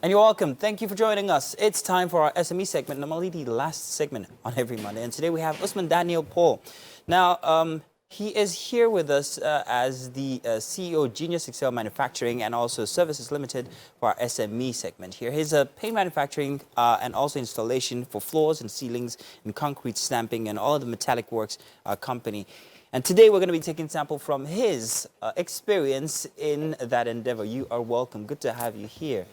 And you're welcome. Thank you for joining us. It's time for our SME segment, normally the last segment on every Monday. And today we have Usman Paul. Now, he is here with us as the CEO of Genius Excel Manufacturing and also Services Limited for our SME segment here. He's a paint manufacturing and also installation for floors and ceilings and concrete stamping and all of the metallic works company. And today we're going to be taking sample from his experience in that endeavor. You are welcome. Good to have you here.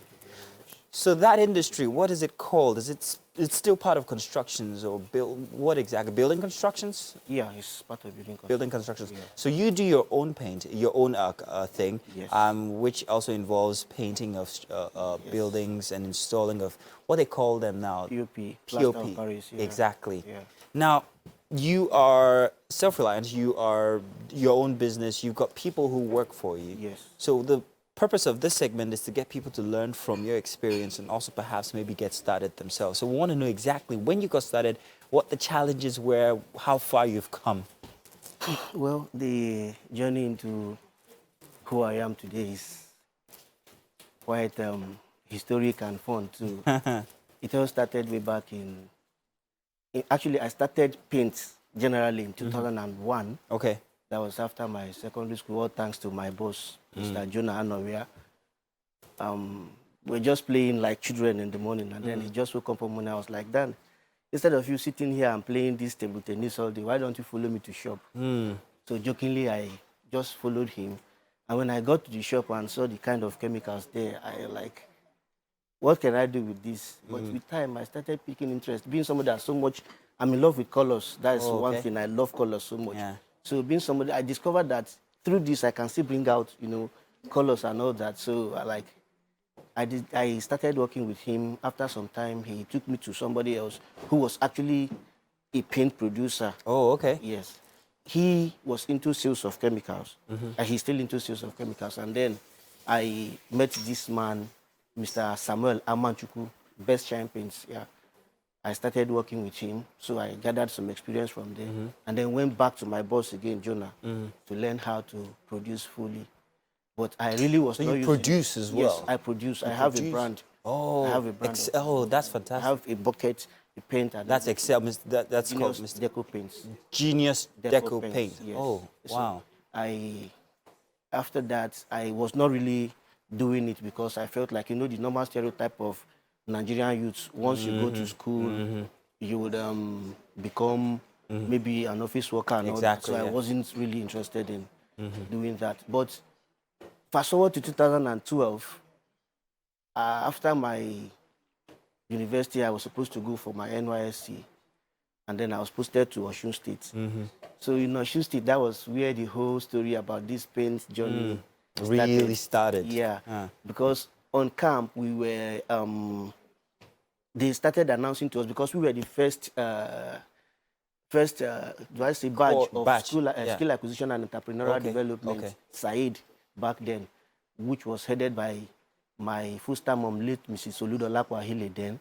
So that industry, what is it called? It's still part of constructions or what exactly? Building constructions? Yeah, it's part of building constructions. Building constructions. Yeah. So you do your own paint, your own thing, yes. Which also involves painting of yes. buildings and installing of what they call them now. POP. Paris, yeah. Exactly. Yeah. Now, you are self-reliant. You are your own business. You've got people who work for you. Yes. So the purpose of this segment is to get people to learn from your experience and also perhaps maybe get started themselves. So we want to know exactly when you got started, what the challenges were, how far you've come. Well, the journey into who I am today is quite historic and fun too. It all started way back actually I started paint generally in 2001. Okay. That was after my secondary school, all thanks to my boss, Mr. Jonah Anoria. We're just playing like children in the morning, and then he just woke up one morning. I was like, Dan, instead of you sitting here and playing this table tennis all day, why don't you follow me to shop? So jokingly, I just followed him. And when I got to the shop and saw the kind of chemicals there, I like, what can I do with this? But with time, I started picking interest. Being somebody that's so much, I'm in love with colors. That is one thing. I love colors so much. Yeah. So being somebody, I discovered that through this, I can still bring out, colors and all that. So I started working with him. After some time, he took me to somebody else who was actually a paint producer. Oh, okay. Yes. He was into sales of chemicals. And he's still into sales of chemicals. And then I met this man, Mr. Samuel Amanchuku, Best Shine Paints. Yeah. I started working with him, so I gathered some experience from there, and then went back to my boss again, Jonah, to learn how to produce fully. But I really was not using... So you produce as well? Yes, I produce. I have a brand. Oh, I have a brand. That's fantastic. I have a bucket, a paint. That's Excel. That's called Genius Deco Paints. Genius Deco Paint. Yes. Oh, wow. So after that, I was not really doing it because I felt like, the normal stereotype of Nigerian youths, once you go to school, you would become maybe an office worker and all that. So I wasn't really interested in doing that. But fast forward to 2012, after my university, I was supposed to go for my NYSC, and then I was posted to Osun State. So in Osun State, that was where the whole story about this paint journey really started. Yeah, because on camp, we were, they started announcing to us because we were the first batch of skill acquisition and entrepreneurial development, SAID, back then, which was headed by my first-time mom, late Mrs. Oludolapo Ahile then.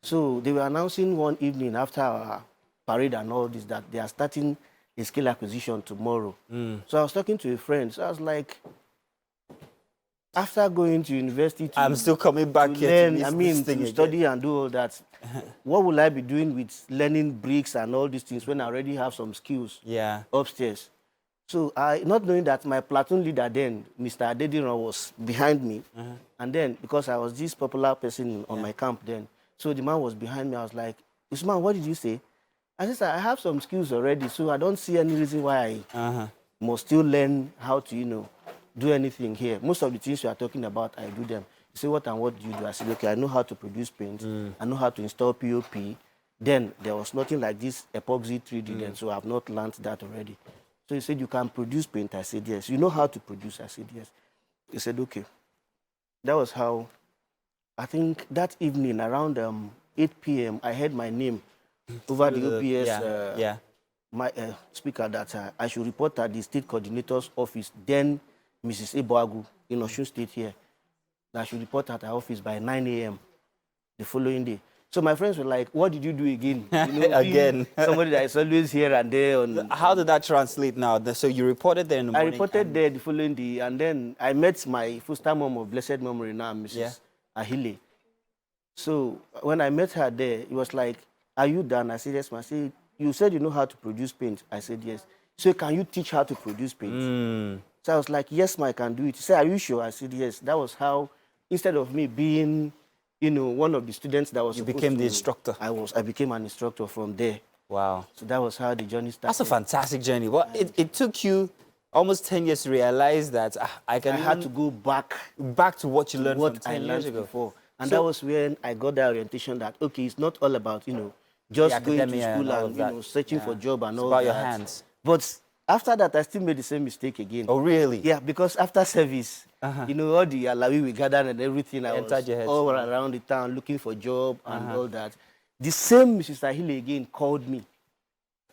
So they were announcing one evening after our parade and all this that they are starting a skill acquisition tomorrow. So I was talking to a friend, so I was like, after going to university I'm still coming back here to study and do all that, what will I be doing with learning bricks and all these things when I already have some skills upstairs? So not knowing that my platoon leader then, Mr. Adediran, was behind me. And then, because I was this popular person on my camp then, so the man was behind me. I was like, Usman, what did you say? I said, I have some skills already, so I don't see any reason why I must still learn how to, do anything here. Most of the things you are talking about, I do them. You say, what do you do? I said, okay, I know how to produce paint. I know how to install POP. Then there was nothing like this epoxy 3D then, so I have not learned that already. So he said, you can produce paint? I said, yes. You know how to produce? I said, yes. He said, okay. That was how, I think that evening around 8 p.m., I heard my name over the OPS my speaker that I should report at the state coordinator's office, then Mrs. Eboagu in Osun State here, that I should report at her office by 9 a.m. the following day. So my friends were like, what did you do again? Again. Somebody that is always here and there. How did that translate now? So you reported there in the morning? I reported there the following day, and then I met my first-time mom of blessed memory now, Mrs. Ahile. So when I met her there, it was like, are you done? I said, yes, ma'am. I said, you said you know how to produce paint. I said, yes. So can you teach how to produce paint? So I was like, yes, ma'am, I can do it. She said, are you sure? I said, yes. That was how, instead of me being, you know, one of the students that was you supposed became to, the instructor. I became an instructor from there. Wow. So that was how the journey started. That's a fantastic journey. Well, it took you almost 10 years to realize that I had to go back to what you learned from 10 years ago. Before. And so, that was when I got that orientation that, okay, it's not all about, you know, just going to school and you know, searching for job and all that. It's about your hands. But after that, I still made the same mistake again. Oh, really? Yeah, because after service, you know, all the alawi we gathered and everything, I was all around the town looking for job and all that. The same Mrs. Ahile again called me.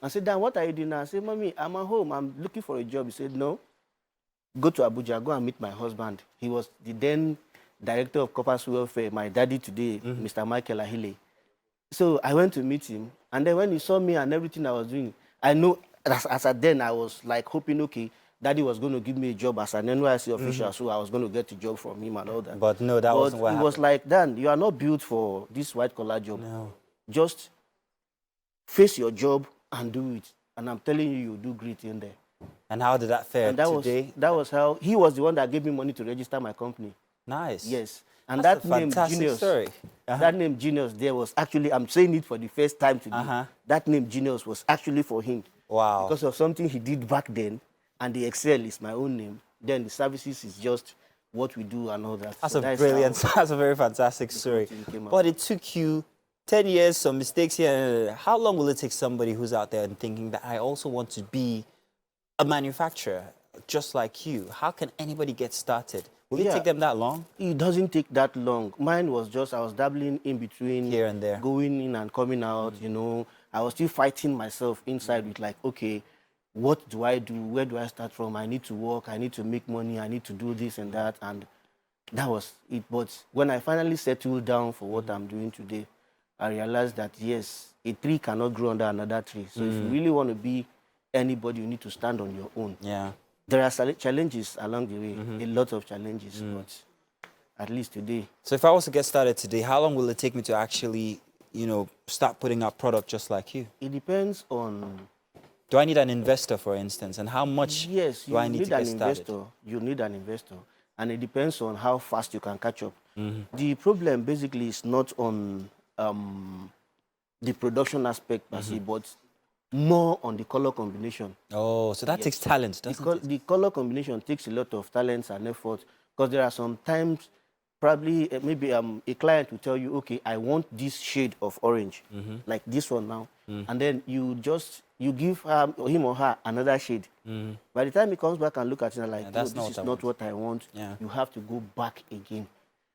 I said, Dan, what are you doing now? I said, Mommy, I'm at home. I'm looking for a job. He said, no. Go to Abuja, go and meet my husband. He was the then director of corporate welfare, my daddy today, Mr. Michael Ahile. So I went to meet him. And then when he saw me and everything I was doing, I know, as at then, I was like hoping, okay, daddy was going to give me a job as an NYC official, so I was going to get a job from him and all that. But no, that wasn't what happened. He was like, Dan, you are not built for this white-collar job. No. Just face your job and do it. And I'm telling you, you'll do great in there. And how did that fare today? That was how, he was the one that gave me money to register my company. Nice. Yes. And that's that name, Genius, story. That name, Genius, there was actually, I'm saying it for the first time today. That name, Genius, was actually for him. Wow. Because of something he did back then, and the Excel is my own name. Then the services is just what we do and all that. That's that's a very fantastic story. But it took you 10 years, some mistakes here. How long will it take somebody who's out there and thinking that I also want to be a manufacturer just like you? How can anybody get started? Will it take them that long? It doesn't take that long. Mine was just, I was dabbling in between. Here and there. Going in and coming out, you know. I was still fighting myself inside with like, okay, what do I do? Where do I start from? I need to work. I need to make money. I need to do this and that. And that was it. But when I finally settled down for what I'm doing today, I realized that, yes, a tree cannot grow under another tree. So if you really want to be anybody, you need to stand on your own. Yeah. There are challenges along the way, a lot of challenges, but at least today. So if I was to get started today, how long will it take me to actually, you know, start putting out product just like you? It depends on... Do I need an investor, for instance, and how much do I need to get started? You need an investor, and it depends on how fast you can catch up. The problem basically is not on the production aspect per se, but more on the color combination. Oh, so that takes talent, doesn't it? The color combination takes a lot of talent and effort, because there are some times, probably maybe a client will tell you, okay, I want this shade of orange, like this one now, and then you give him or her another shade. By the time he comes back and look at it, like, this is not what I want, you have to go back again.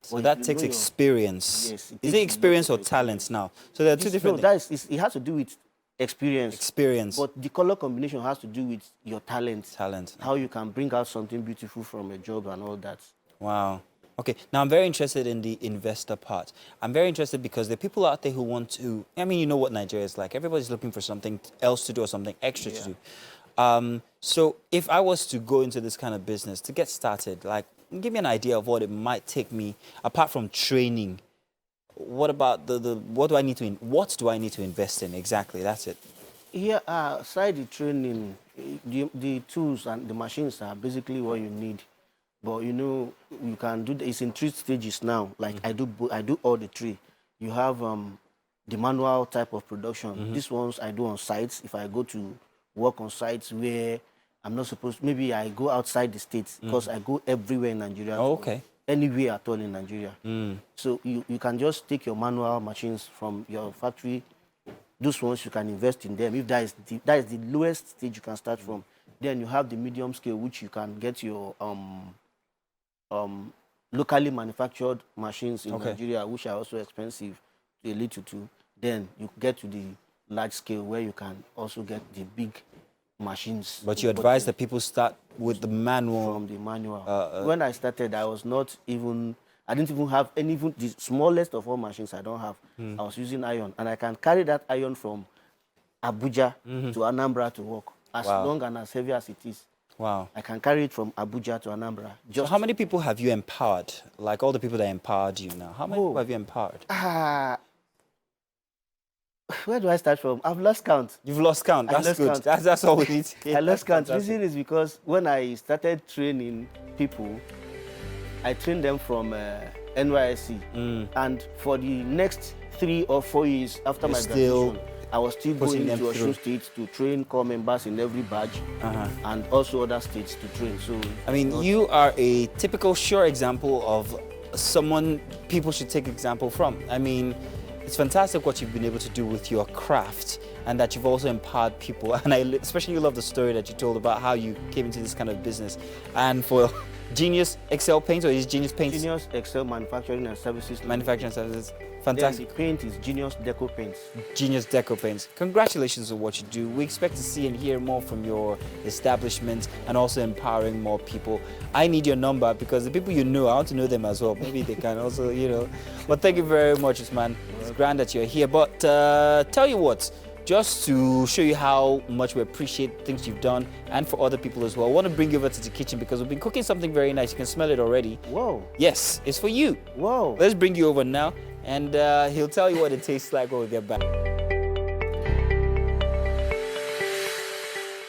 So that takes experience. Yes. Is it experience or talent now? So there are two different things. It has to do with experience. But the color combination has to do with your talent. How you can bring out something beautiful from a job and all that. Wow. Okay, now I'm very interested in the investor part. I'm very interested because there are people out there who want to, I mean, you know what Nigeria is like. Everybody's looking for something else to do or something extra to do. So if I was to go into this kind of business, to get started, like, give me an idea of what it might take me, apart from training. What about what do I need to invest in exactly? That's it. Here, aside the training, the tools and the machines are basically what you need. But you know, you can do it's in 3 stages now. Like I do all the 3. You have the manual type of production. These ones I do on sites. If I go to work on sites where I'm not supposed to, maybe I go outside the states, because I go everywhere in Nigeria. Oh, okay. Anywhere at all in Nigeria. So you can just take your manual machines from your factory. Those ones you can invest in them. If that is the lowest stage you can start from. Then you have the medium scale, which you can get your locally manufactured machines in Nigeria, which are also expensive, a little too. Then you get to the large scale, where you can also get the big machines. But you advise that people start with the manual. From the manual. When I started, I didn't even have the smallest of all machines I don't have. I was using iron, and I can carry that iron from Abuja to Anambra to work, as long and as heavy as it is. Wow. I can carry it from Abuja to Anambra. So how many people have you empowered? Like all the people that empowered you now. How many people have you empowered? Where do I start from? I've lost count. You've lost count. That's good. Count. That's all we need. I lost count. The reason is because when I started training people, I trained them from NYSC. And for the next 3 or 4 years after my graduation, I was still going to Osun State to train corps members in every badge and also other states to train. So I mean, you are a typical sure example of someone people should take example from. I mean, it's fantastic what you've been able to do with your craft and that you've also empowered people. And I especially love the story that you told about how you came into this kind of business. And for Genius Excel Paints, or is Genius Paints? Genius Excel Manufacturing and Services. Manufacturing Services. Fantastic. Then the paint is Genius Deco Paints. Genius Deco Paints. Congratulations on what you do. We expect to see and hear more from your establishment and also empowering more people. I need your number because the people you know, I want to know them as well. Maybe they can also, you know. But thank you very much, Usman. It's grand that you're here. But tell you what, just to show you how much we appreciate things you've done and for other people as well, I want to bring you over to the kitchen because we've been cooking something very nice. You can smell it already. Whoa. Yes, it's for you. Whoa. Let's bring you over now and he'll tell you what it tastes like when we get back.